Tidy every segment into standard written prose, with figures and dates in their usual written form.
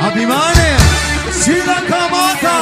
अभिमान श्रीलंका माता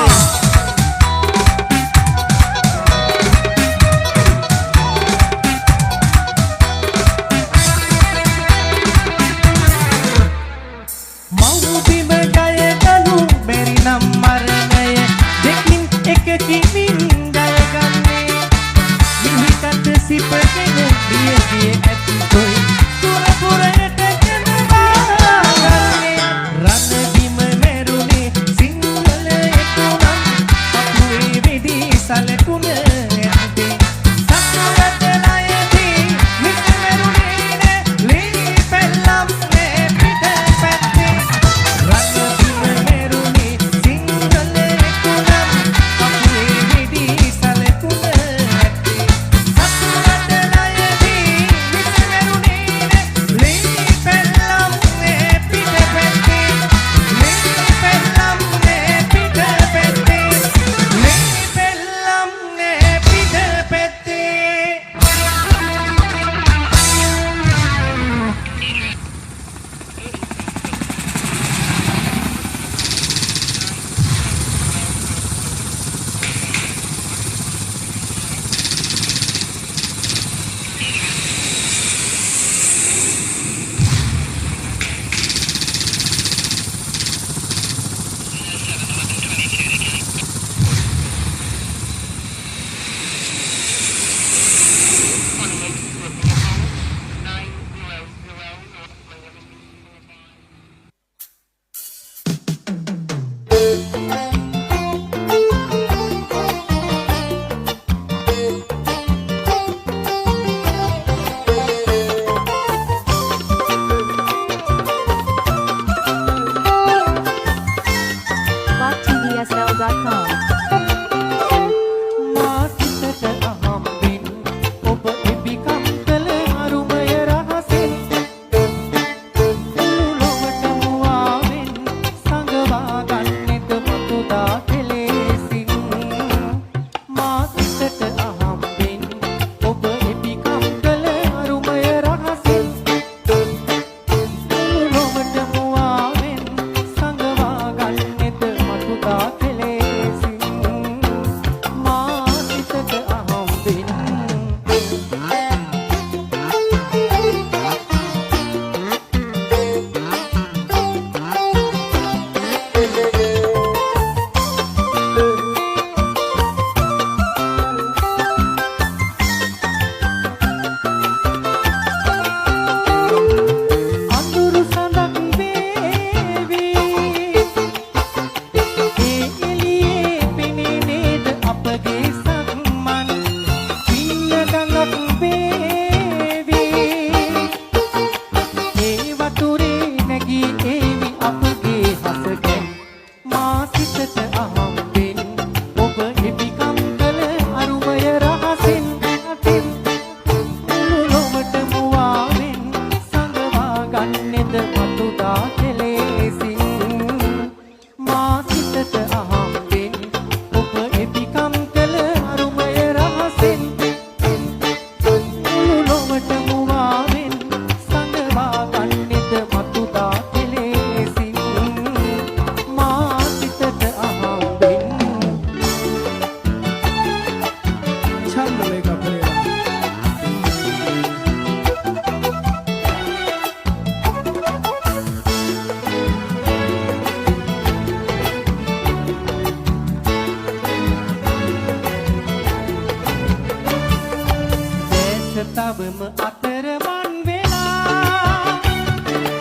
තවම අතරමං වෙලා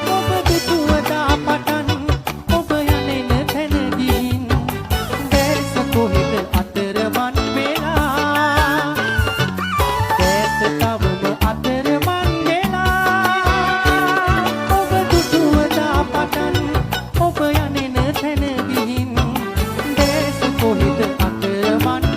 ඔබ දුටුවදා පටන් ඔබ යනෙන තැන ගිහින් දැස කොහෙද අතරමං වෙලා දැස තවම අතරමං වෙලා ඔබ දුටුවදා පටන් ඔබ යනෙන තැන ගිහින් දැස කොහෙද අතරමං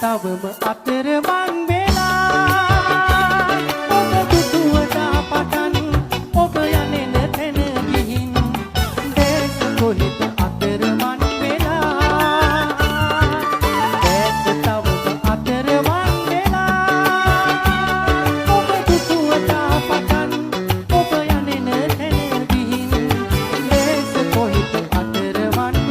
තවම අතරමං වෙලා ඔබ දුටුවදා පටන් ඔබ යනෙන තැන ගිහින් දැස කොහෙද අතරමං වෙලා දැස තවම අතරමං වෙලා ඔබ දුටුවදා පටන් ඔබ යනෙන තැන ගිහින් දැස කොහෙද අතරමං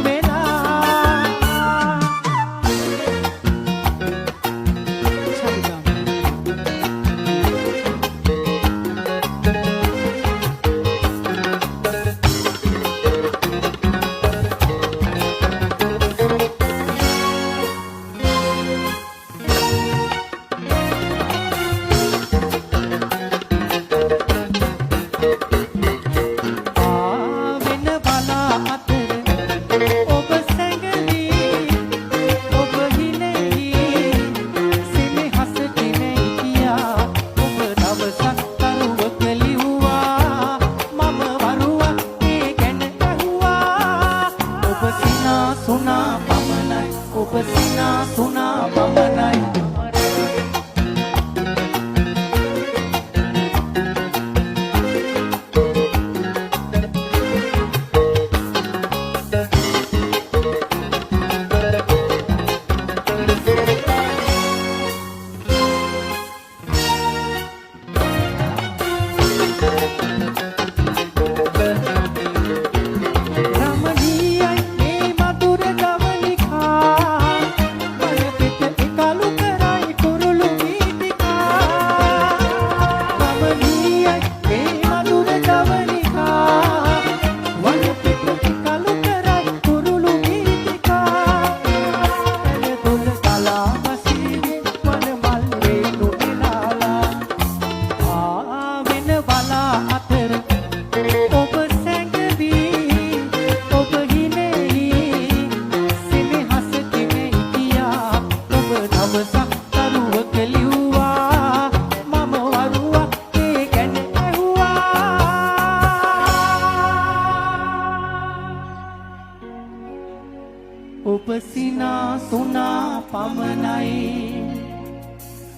ඔබ සිනාසුනා පමණයි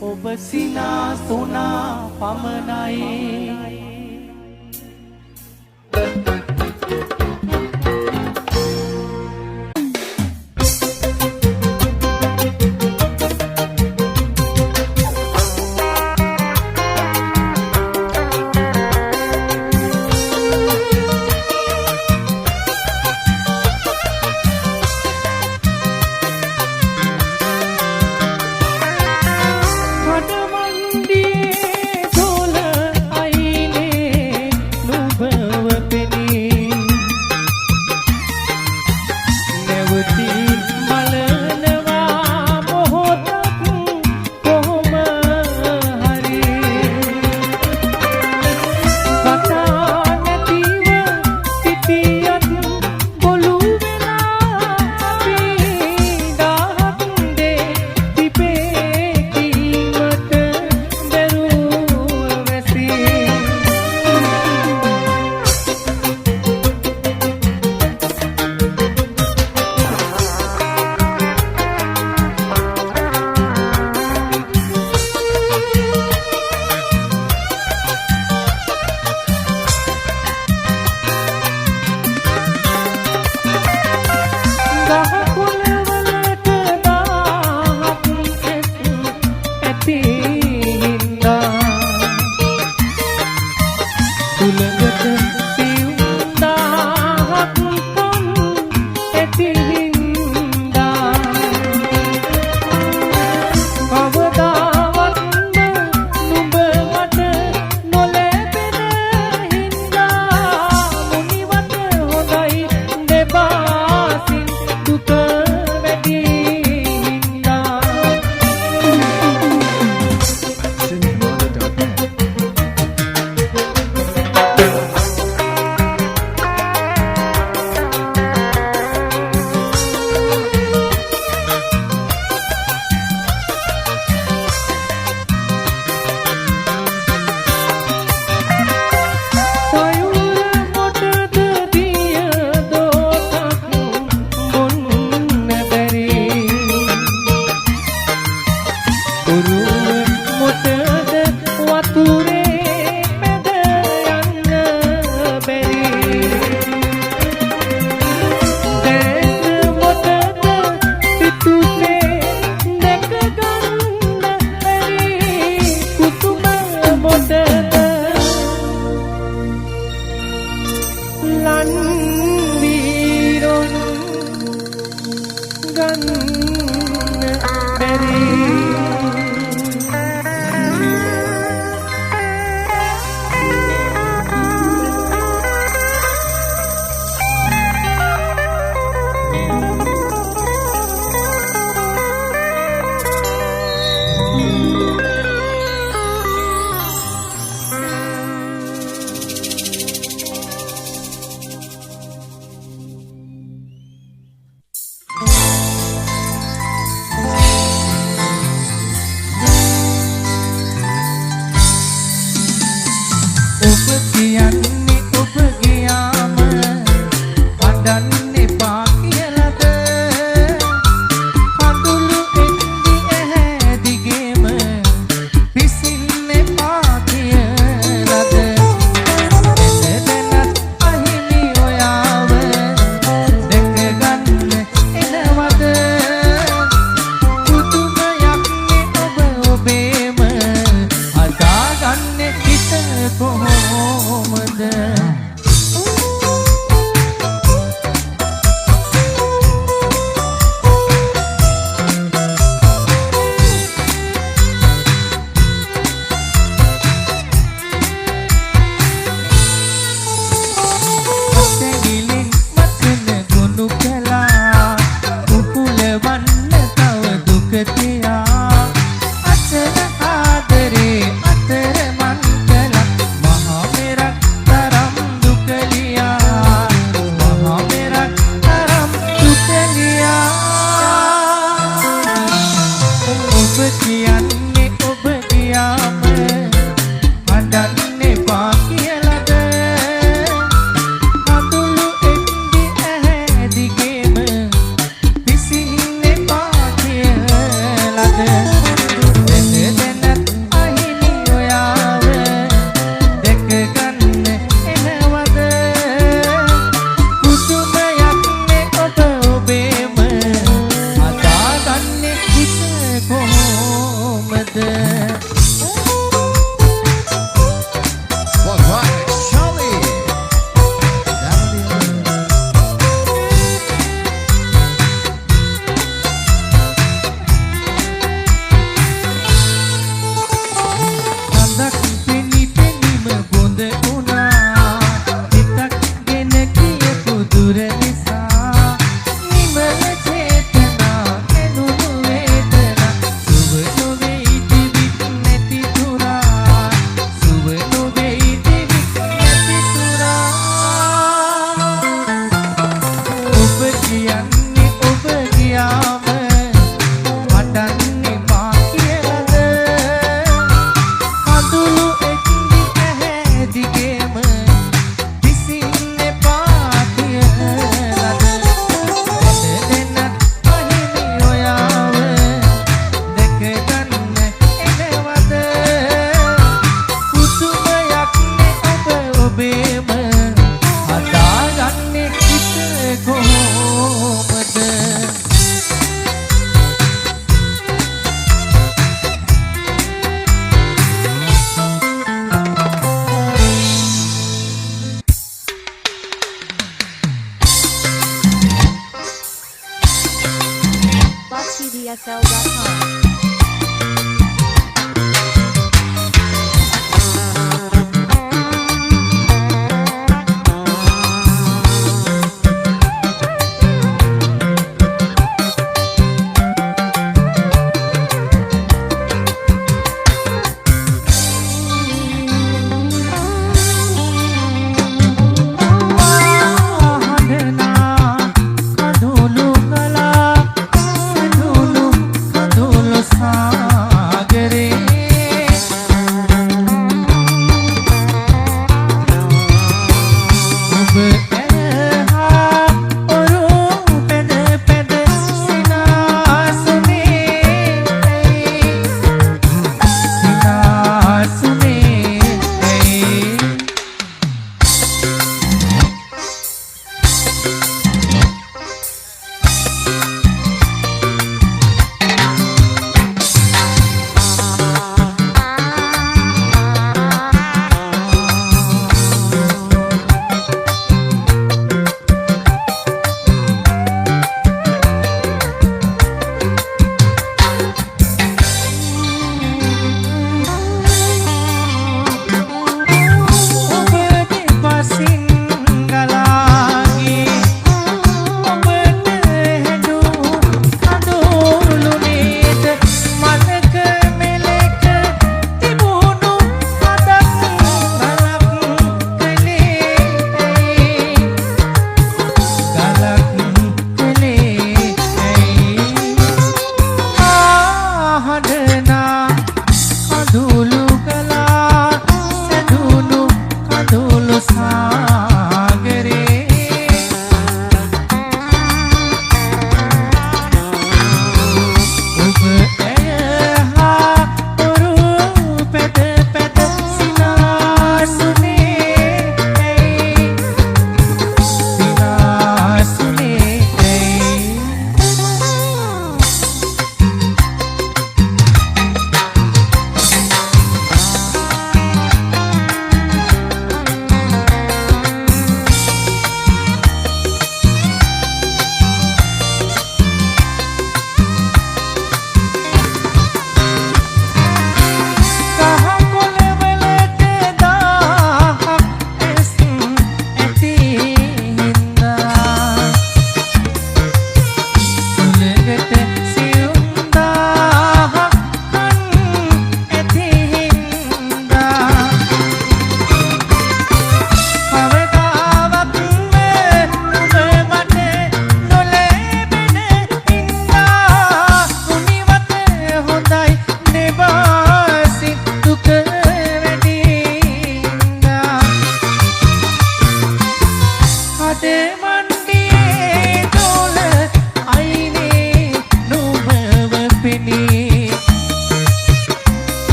ඔබ සිනාසුනා පමණයි Diye dol ay කියන්නේ ඔබ ගියාම අඬන්න එපා කියලාද කඳුළු එද්දි ඇහැ දිගේම පිසින්න එපා කියලාද දැනත් අහිමි ඔයාව දැක ගන්න එනවද පුදුමයක් ඔබ ඔබේම අදාගන්නේ හිත කොහොමද අතැගිලින් මතන ගොනු කළා උකුලවන්න තව දුක තියා අතර ආදරේ අතර මං කළා මහා මෙරක් තරම්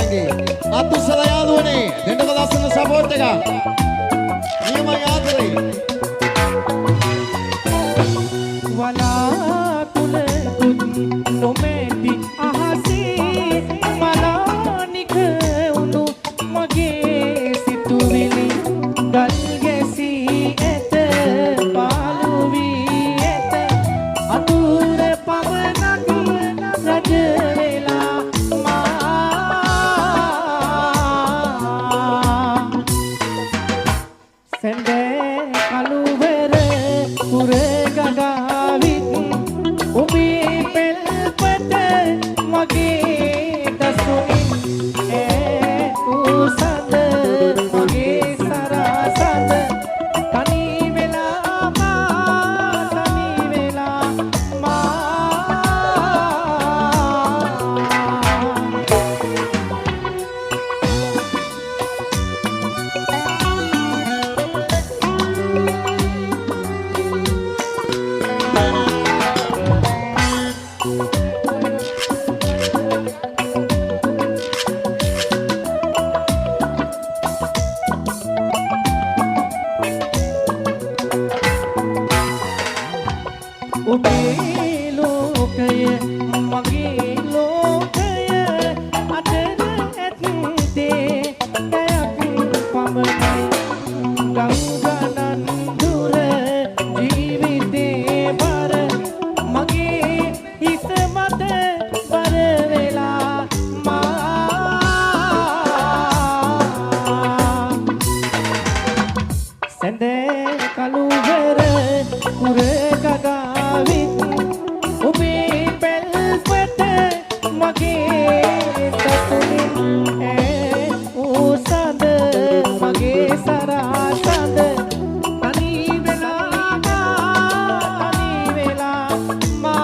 මචංගේ අතුස්සල යාළුවනේ දෙන්නක ලස්සන සපෝට් එකක් නියමයි ආදරේ වලාකුළකුත් නොමැති අහසේ මලානික වුණු මගේ සිතුවිලි ගල් ගැසී ඇත පාළු වී ඇත අතුර පවනක් රජ වෙලා මා සැන්දෑ කළුවර පුරගගාවිත් ඔබේ පෙල්පත මගේ දසුනින් සඳ මගේ සරසඳ තනි වෙලා මා තනි වෙලා ඔබේ ලෝකය මගේ ලෝකය අතර ඇත්තේ දැයක් පමණයි ගංගනන් දුර ජීවිතේ බර මගේ හිත මත බර වෙලා මා සැන්දෑ කළුවර පුරගගාවිත් ඔබේ පෙල්පත මගේ දසුනින් සඳ මගේ සරසඳ තනි වෙලා මා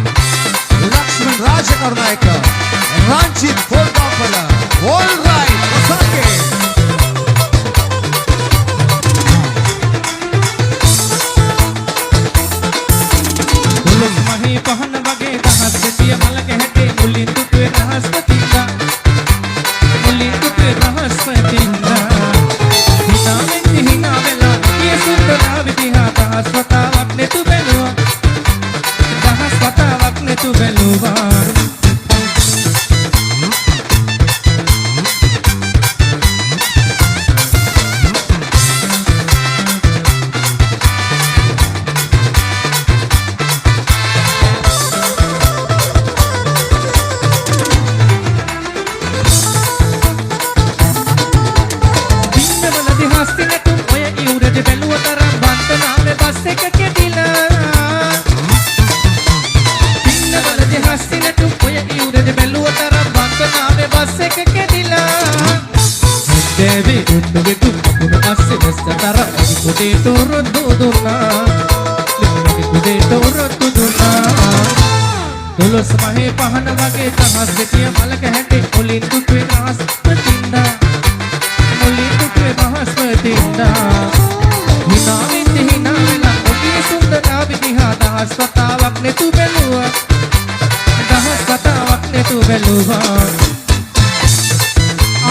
ලක්ෂ්මන් රාජකරුණායක රංජිත් පොල්ගම්පල all right ඔසන්ගේ මුලින් මහේ පහන වගේ දහස් දෙතිය මලක හැටේ මුලින් දුටුවේ රහස් පතින්දා මුලින් දුටුවේ රහස් පතින්දා හිනා වෙලා කිය සුන්දරා විදිහා දහස් වතාවක් නෙතු බැලුවා දහස් වතාවක් නෙතු බැලුවා Tulus mahe pahan wage dahas detiya malak hätte mulin dutwe rahas patinda mulin dutwe rahas patinda hina vela obi sundara vidiha dahas watawak ne tu beluwa dahas watawak ne tu beluwa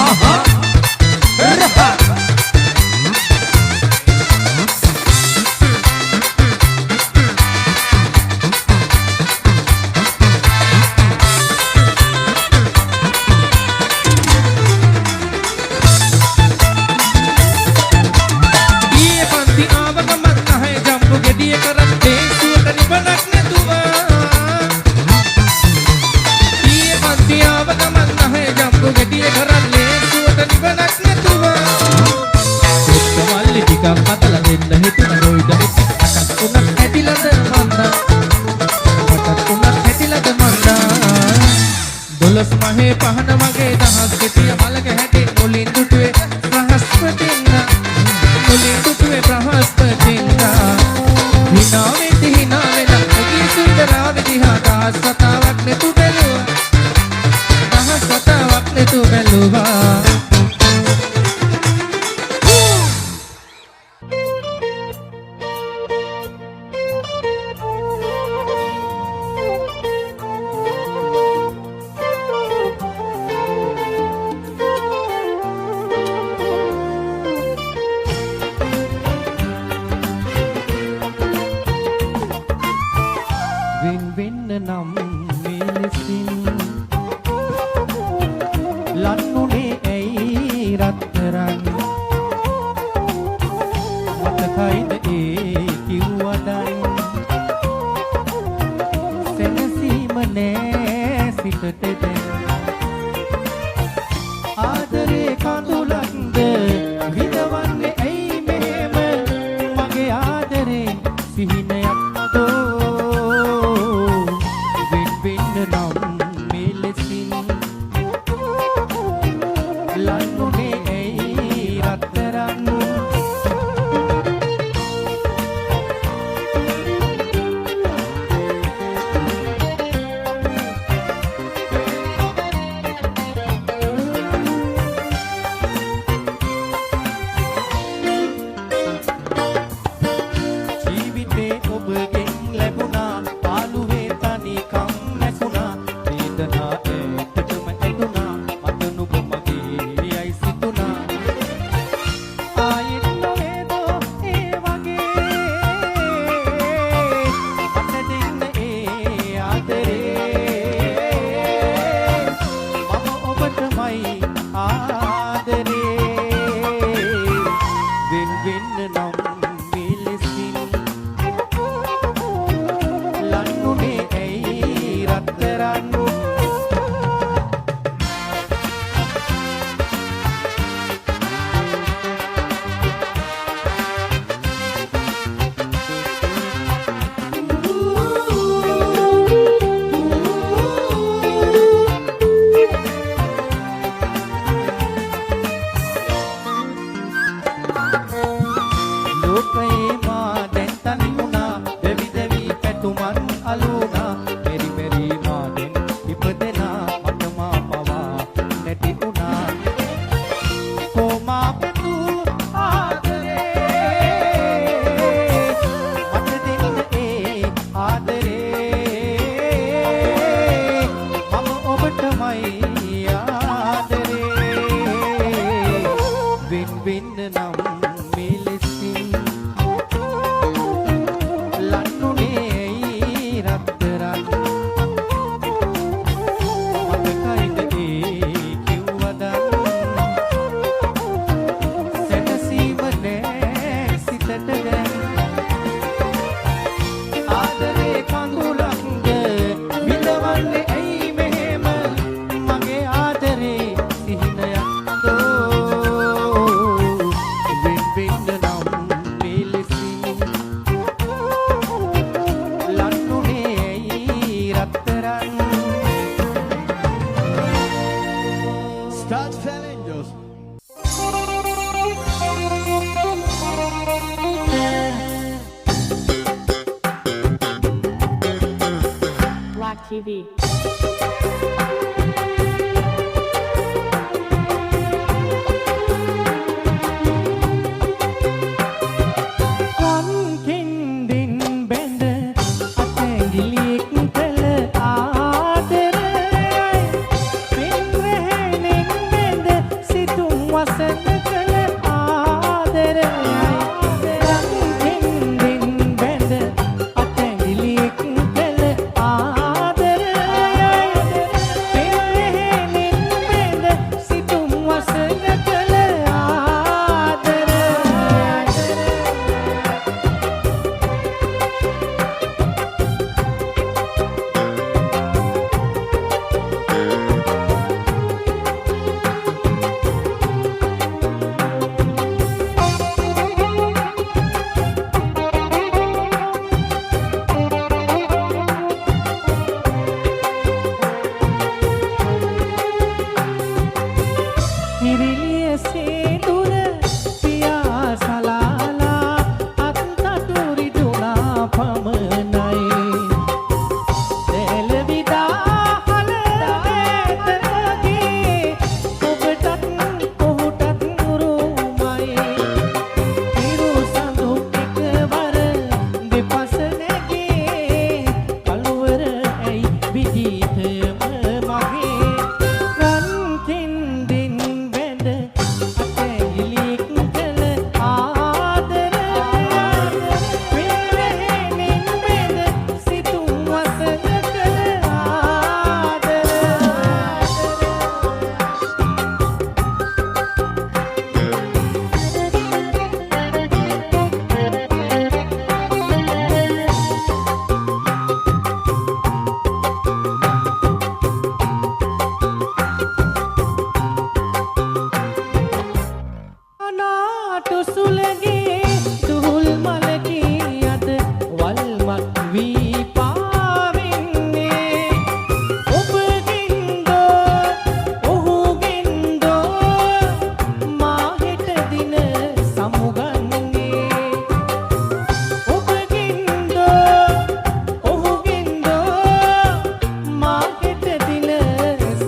aha raha Mata, unak heti lada manda. දොළොස් මහේ පහන වගේ දහස් කෙටිය මලක හැටි මුලින් දුටුවේ බ්‍රහස්පතින්දා මුලින් දුටුවේ බ්‍රහස්පතින්දා හිනා වෙලා ඔගේ සුන්දරාව දිහා දහස් වතාවක් නෙතු බැලුවා වෙන්න නම් මෙලෙසින් ලන්නුනේ ඇයි රත්තරන් මතකයිද ඒ කිව්වදන් සැනසීම නෑ සිතට දැන් ආදරේ කඳුලක්ද විඳවන්නේ ඇයි මෙහෙම මගේ ආදරේ සිහිනයක්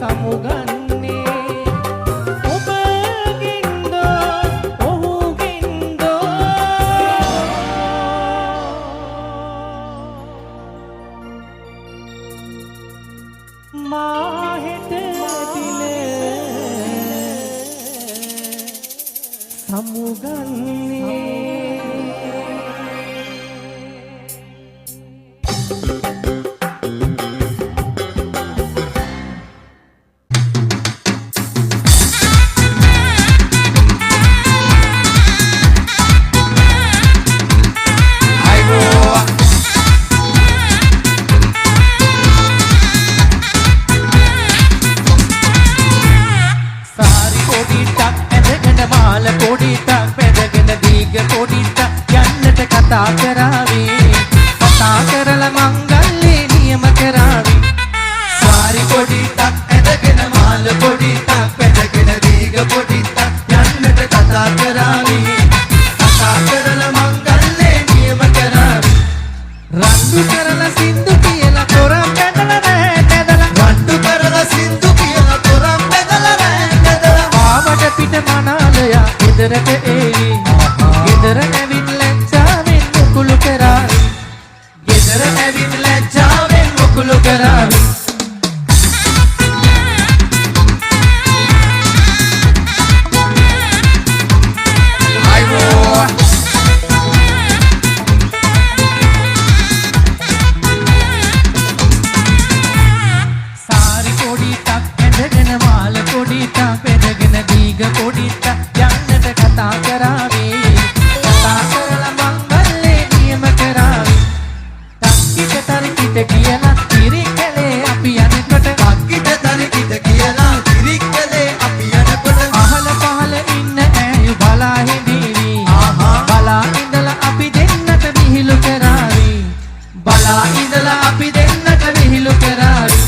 සමුගන්නේ ඔබගින්ද ඔහුගින්ද මාහෙට දිල සමුගන්නේ කතා කරලා මංගල්‍යේ නියම කරාවේ සාරි පොඩිටක් ඇඳගෙන මාල පොඩිටක් පැදගෙන දීග පොඩිටක් යන්නට කතා කරාවේ කතා කරලා මංගල්‍යේ නියම කරාවේ රණ්ඩු කරලා සින්දු කියලා තොරම් බැඳලා නැදලා රණ්ඩු කරලා සින්දු කියලා තොරම් බැඳලා නැදලා ආවට පිට මනාලයා ගෙදරට එයි ගෙදර නැවිත් ලැජ්ජාවෙන් මුකුළු කරාවි ගෙදර ඇවිත් ලැජ්ජාවෙන් මුකුළු කරාවි සාරි පොඩිටක් ඇඳගෙන මාල පොඩිටක් පැදගෙන දීග පොඩිටක් යන්නට කතා කරාවේ කතා කරලා මංගල්‍යේ නියම කරාවේ තක්කිට තරිකිට කියලා තිරිකලේ අපි යනකොට තක්කිට තරිකිට කියලා තිරිකලේ අපි යනකොට අහල පහල ඉන්න ඈයු බලා හිඳීවි බලා ඉඳලා අපි දෙන්නට විහිළු කරාවි බලා ඉඳලා අපි දෙන්නට විහිළු කරාවි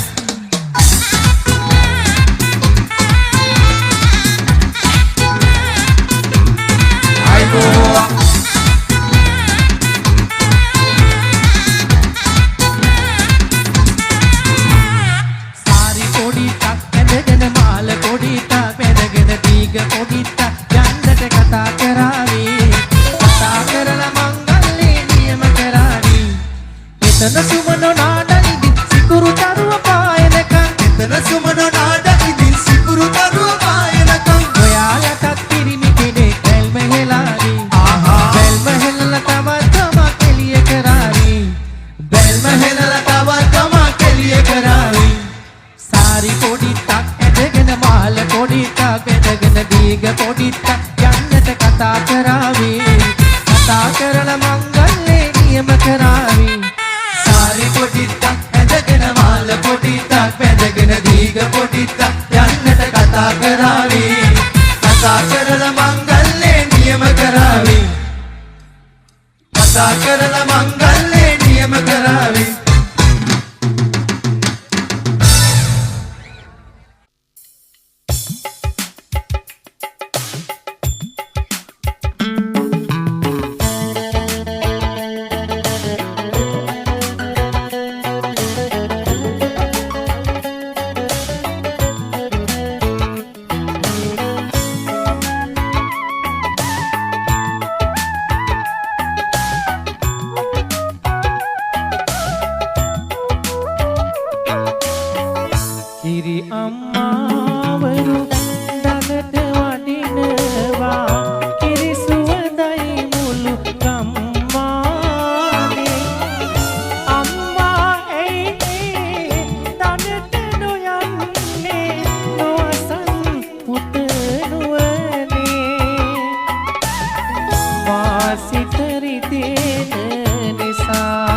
සාරි පොඩිටක් ඇඳගෙන මාල පොඩිටක් පැදගෙන දීග පොඩිටක් යන්නට කතා කරාවේ කතා කරලා මංගල්‍යේ නියම කරාවි එතන සුමනෝ නාඩනිදි සිකුරු තරුව පායනකම් එතන සුමනෝ නාඩනිදි සිකුරු තරුව පායනකම් ඔයාලටත් පිරිමි කෙනෙක් බැල්ම හෙලාවි බැල්ම හෙලලා තවත් තමක් එළිය කරාවි බැල්ම හෙලලා තවත් තමක් එළිය කරාවි සාරි පොඩිටක් ඇඳගෙන මාල පොඩිටක් පැදගෙන දීග පොඩිටක් යන්නට කතා කරාවේ කතා කරලා මංගල්‍යේ නියම කරාවේ සාරි පොඩිටක් ඇඳගෙන මාල පොඩිටක් පැදගෙන දීග පොඩිටක් යන්නට කතා කරාවේ කතා කරලා මංගල්‍යේ නියම කරාවේ කතා කරලා මංගල්‍යේ නියම කරාවේ කිරි අම්මාවරු දනට වඩිනවා කිරි සුවඳයි මුළු ගම්මානේ අම්මා ඇයි දනට නොයන්නේ නොඅසන් පුත නුවනේ මා සිත රිදෙන නිසා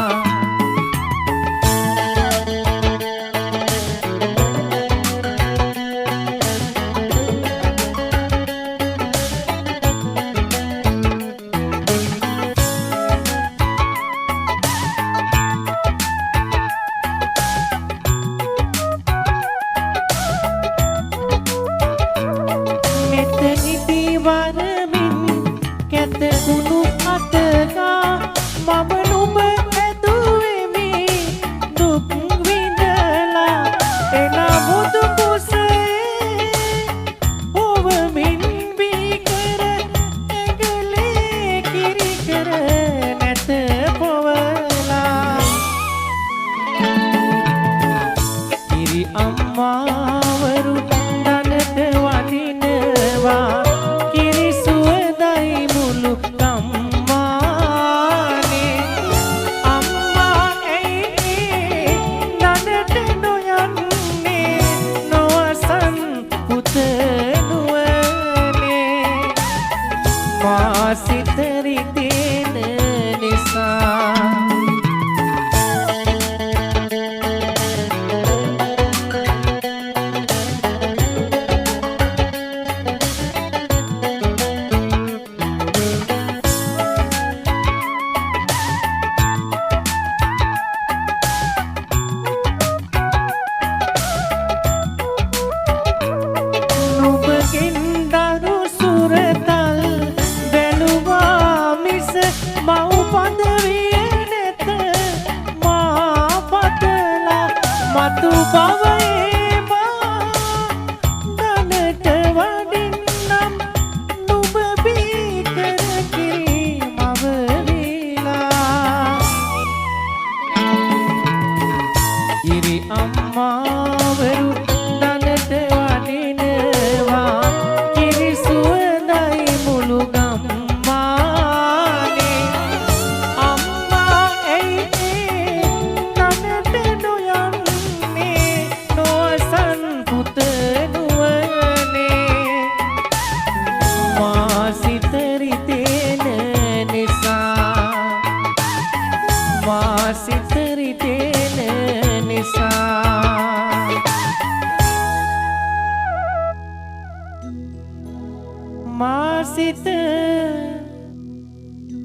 මාසිත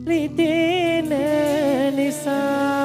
රිදෙන නිසා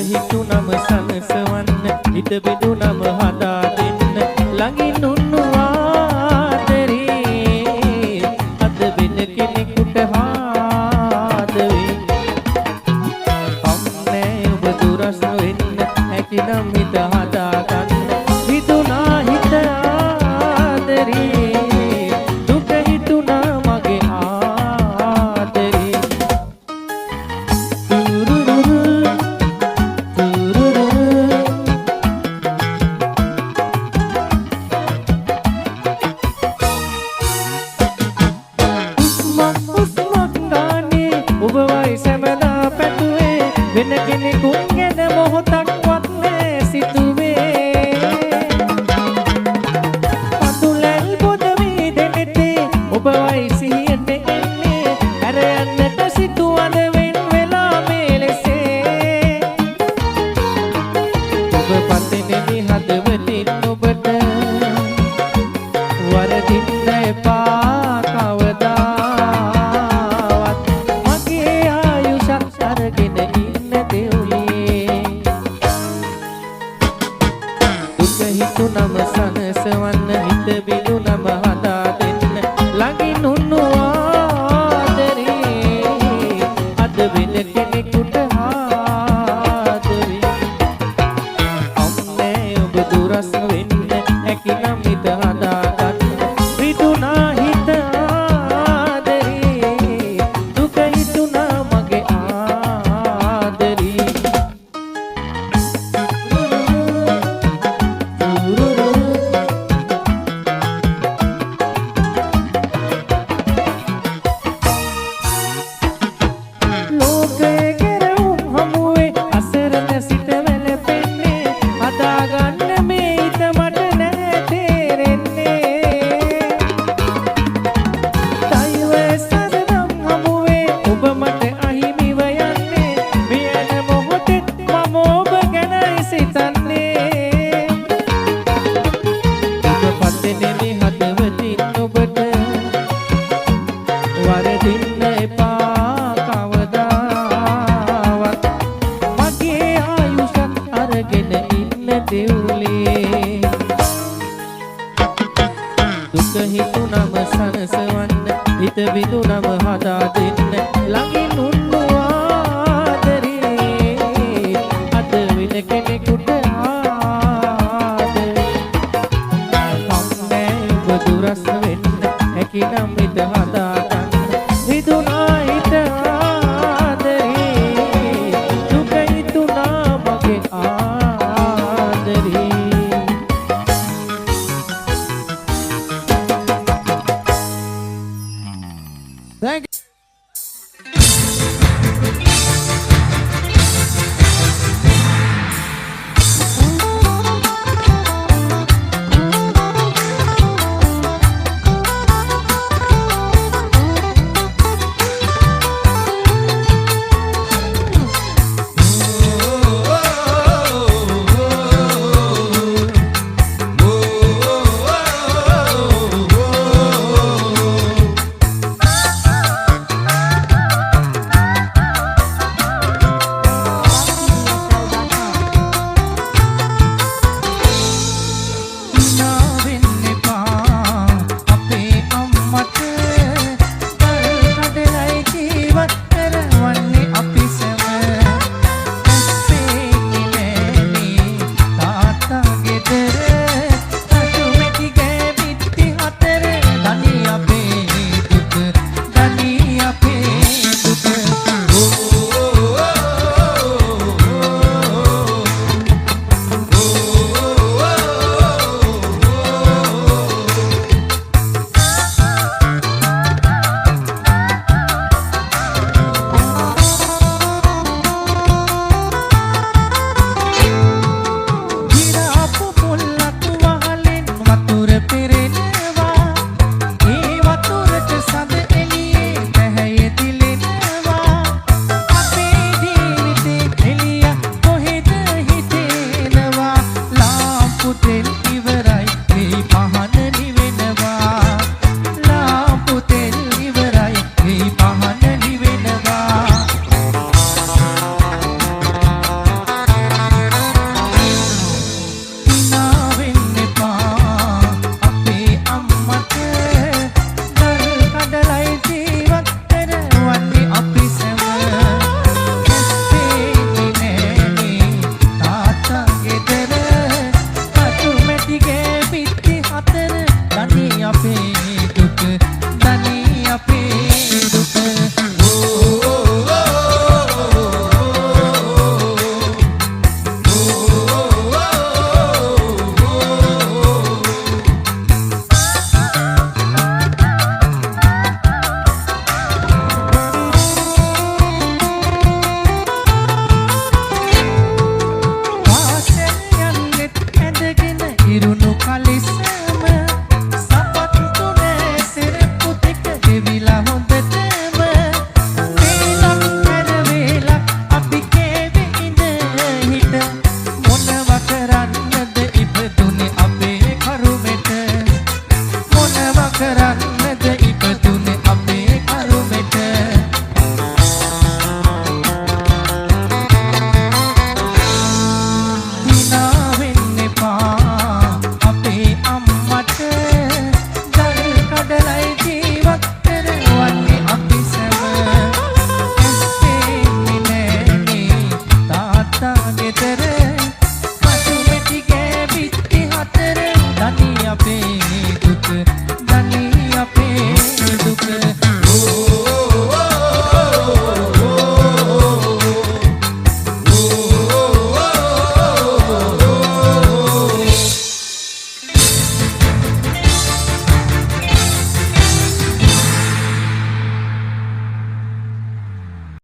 හිතුනම සනසවන්න හිත බෙදුනම හදා දෙන්න ළඟින් උන්නු ආදරේ අද වෙන කෙනෙකුට හාදවේ අම්නේ ඔබ දුරස් වෙන්න හැකිනම් හිත හදා ගන්න හිතුනා හිත ආදරේ දුක හිතුනා මගේ ආදරේ වෙන කෙනෙක්